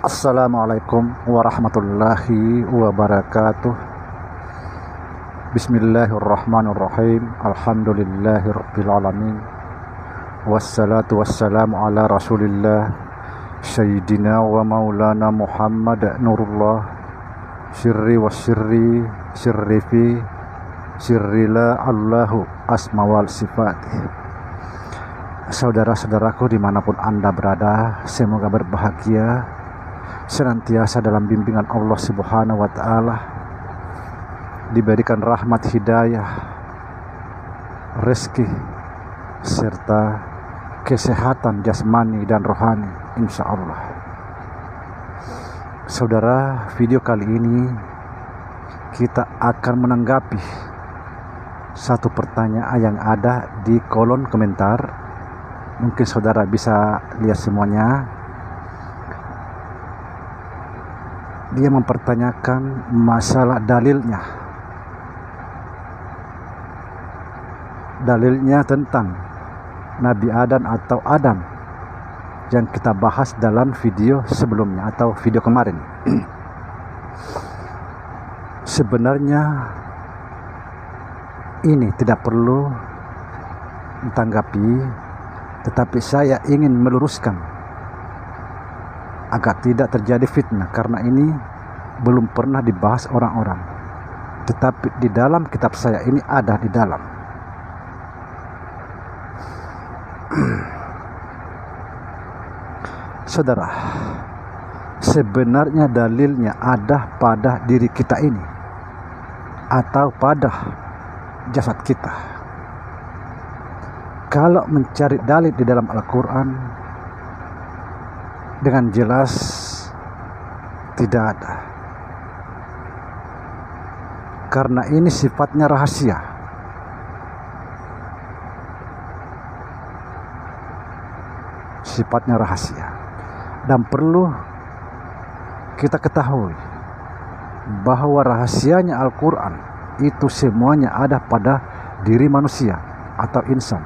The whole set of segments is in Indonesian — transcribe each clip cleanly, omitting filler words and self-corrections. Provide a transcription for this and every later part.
Assalamualaikum warahmatullahi wabarakatuh. Bismillahirrahmanirrahim. Alhamdulillahirabbil alamin. Wassalatu wassalamu ala Rasulillah Sayyidina wa maulana Muhammad nurullah sirri wassirri sirri fi sirri la Allahu asmawal sifati. Saudara-saudaraku dimanapun Anda berada, semoga berbahagia, senantiasa dalam bimbingan Allah Subhanahu wa Ta'ala, diberikan rahmat hidayah, rezeki, serta kesehatan jasmani dan rohani, insya Allah. Saudara, video kali ini kita akan menanggapi satu pertanyaan yang ada di kolom komentar. Mungkin saudara bisa lihat semuanya. Dia mempertanyakan masalah dalilnya. Dalilnya tentang Nabi Adam atau Adam yang kita bahas dalam video sebelumnya atau video kemarin. Sebenarnya ini tidak perlu ditanggapi, tetapi saya ingin meluruskan agar tidak terjadi fitnah, karena ini belum pernah dibahas orang-orang, tetapi di dalam kitab saya ini ada di dalam. Saudara, sebenarnya dalilnya ada pada diri kita ini atau pada jasad kita. Kalau mencari dalil di dalam Al-Quran, dengan jelas tidak ada, karena ini sifatnya rahasia. Sifatnya rahasia, dan perlu kita ketahui bahwa rahasianya Al-Quran itu semuanya ada pada diri manusia atau insan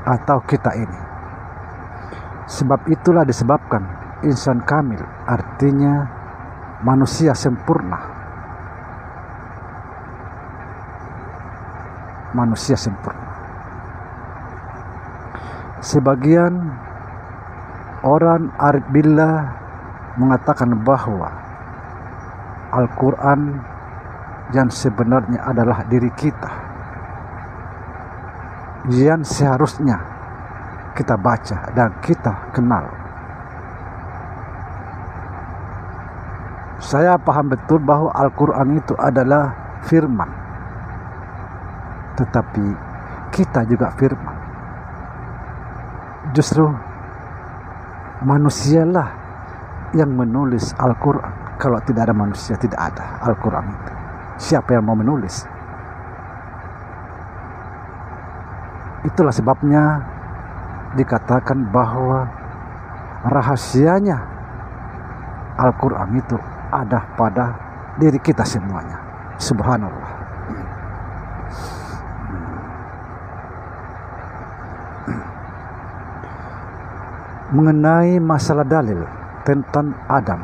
atau kita ini. Sebab itulah disebabkan insan kamil, artinya manusia sempurna. Manusia sempurna. Sebagian orang arif billah mengatakan bahwa Al-Quran yang sebenarnya adalah diri kita, yang seharusnya kita baca dan kita kenal. Saya paham betul bahwa Al-Quran itu adalah firman, tetapi kita juga firman. Justru manusialah yang menulis Al-Quran. Kalau tidak ada manusia, tidak ada Al-Quran itu. Siapa yang mau menulis? Itulah sebabnya dikatakan bahwa rahasianya Al-Quran itu ada pada diri kita semuanya. Subhanallah. Mengenai masalah dalil tentang Adam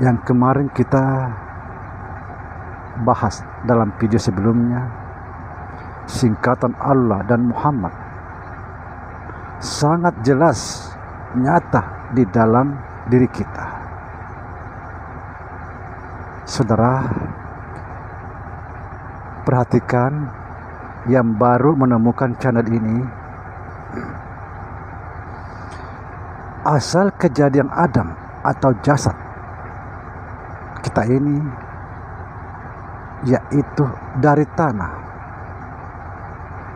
yang kemarin kita bahas dalam video sebelumnya, singkatan Allah dan Muhammad sangat jelas nyata di dalam diri kita. Saudara, perhatikan yang baru menemukan channel ini, asal kejadian Adam atau jasad kita ini yaitu dari tanah.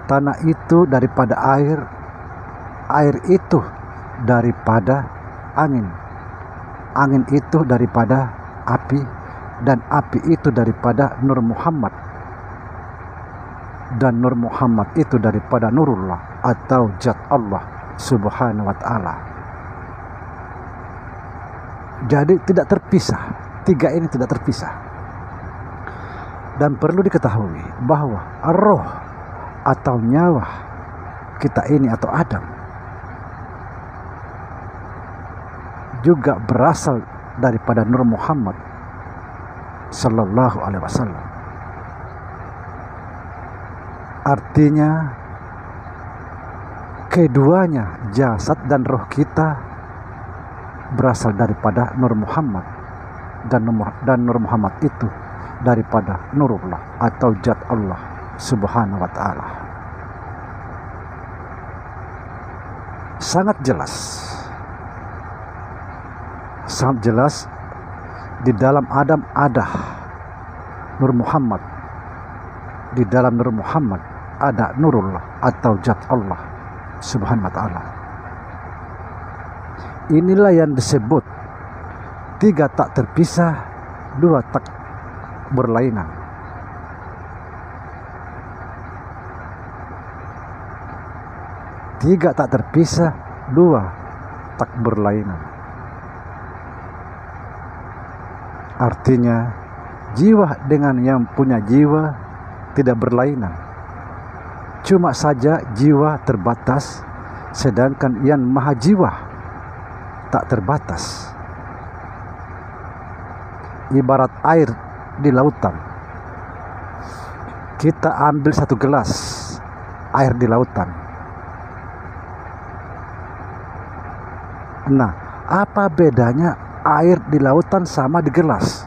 Tanah itu daripada air, air itu daripada angin, angin itu daripada api, dan api itu daripada Nur Muhammad, dan Nur Muhammad itu daripada Nurullah atau Zat Allah Subhanahu wa Ta'ala. Jadi tidak terpisah, tiga ini tidak terpisah. Dan perlu diketahui bahwa roh atau nyawa kita ini atau Adam juga berasal daripada Nur Muhammad Sallallahu Alaihi Wasallam. Artinya keduanya, jasad dan roh kita, berasal daripada Nur Muhammad, dan Nur Muhammad itu daripada Nurullah atau Zat Allah Subhanahu wa Ta'ala. Sangat jelas di dalam Adam ada Nur Muhammad, di dalam Nur Muhammad ada Nurullah atau Zat Allah Subhanahu wa Ta'ala. Inilah yang disebut tiga tak terpisah, dua tak berlainan. Tiga tak terpisah, dua tak berlainan. Artinya jiwa dengan yang punya jiwa tidak berlainan. Cuma saja jiwa terbatas, sedangkan yang maha jiwa tak terbatas. Ibarat air di lautan. Kita ambil satu gelas air di lautan. Nah, apa bedanya air di lautan sama di gelas?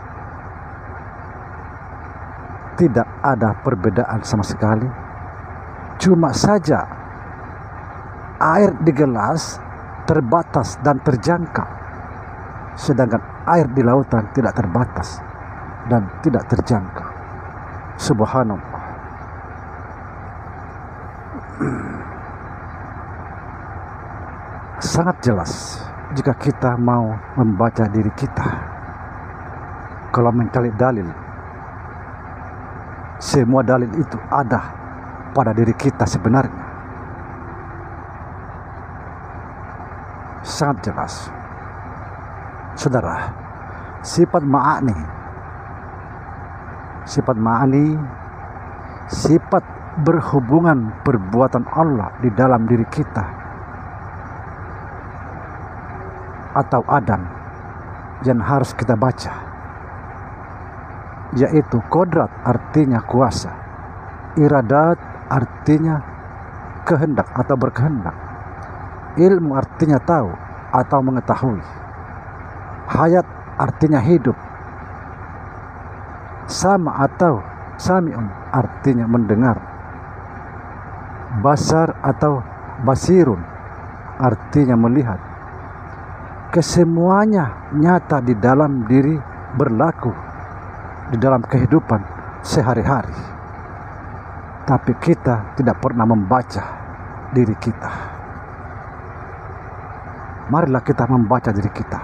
Tidak ada perbedaan sama sekali. Cuma saja air di gelas terbatas dan terjangkau, sedangkan air di lautan tidak terbatas dan tidak terjangkau. Subhanallah. Sangat jelas jika kita mau membaca diri kita. Kalau mencari dalil, semua dalil itu ada pada diri kita sebenarnya. Sangat jelas. Saudara, sifat ma'ani, sifat berhubungan perbuatan Allah di dalam diri kita atau Adam yang harus kita baca, yaitu kodrat artinya kuasa, iradat artinya kehendak atau berkehendak, ilmu artinya tahu atau mengetahui, hayat artinya hidup, sama atau sami'un artinya mendengar, basar atau basirun artinya melihat. Kesemuanya nyata di dalam diri, berlaku di dalam kehidupan sehari-hari. Tapi kita tidak pernah membaca diri kita. Marilah kita membaca diri kita,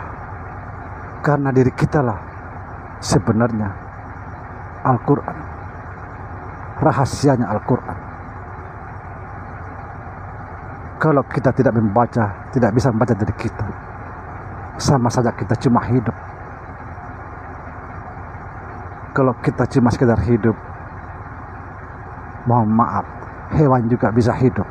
karena diri kita lah sebenarnya Al-Quran, rahasianya Al-Quran. Kalau kita tidak membaca, tidak bisa membaca diri kita, sama saja kita cuma hidup. Kalau kita cuma sekedar hidup, mohon maaf, hewan juga bisa hidup.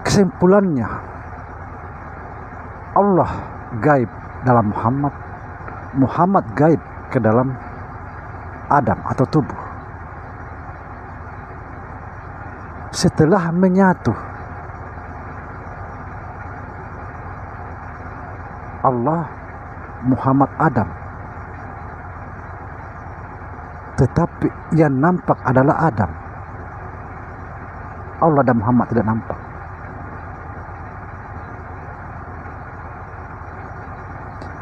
Kesimpulannya, Allah gaib dalam Muhammad, Muhammad gaib ke dalam Adam atau tubuh. Setelah menyatu, Allah, Muhammad, Adam, tetapi yang nampak adalah Adam. Allah dan Muhammad tidak nampak.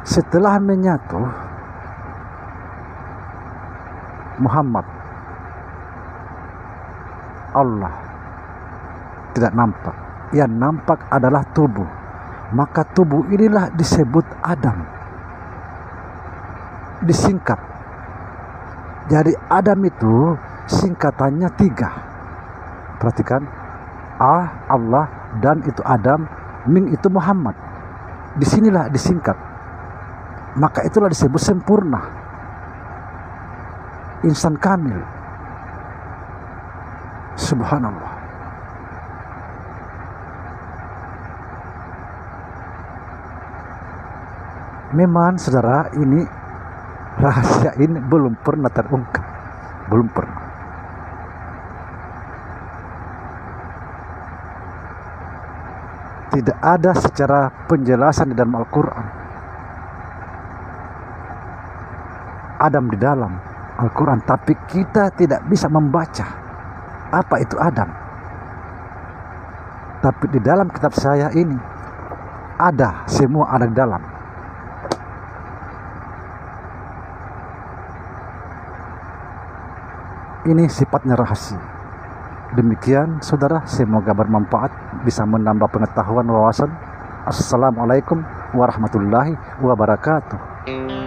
Setelah menyatu, Muhammad, Allah tidak nampak. Yang nampak adalah tubuh. Maka tubuh inilah disebut Adam, disingkat. Jadi Adam itu singkatannya 3. Perhatikan, Allah, Dan itu Adam, Ming itu Muhammad. Disinilah disingkat. Maka itulah disebut sempurna. Insan kamil. Subhanallah. Memang saudara, ini rahasia ini belum pernah terungkap. Belum pernah. Tidak ada secara penjelasan di dalam Al-Quran. Adam di dalam Al-Quran, tapi kita tidak bisa membaca apa itu Adam. Tapi di dalam kitab saya ini ada, semua ada di dalam. Ini sifatnya rahasia. Demikian saudara, semoga bermanfaat, bisa menambah pengetahuan wawasan. Assalamualaikum warahmatullahi wabarakatuh.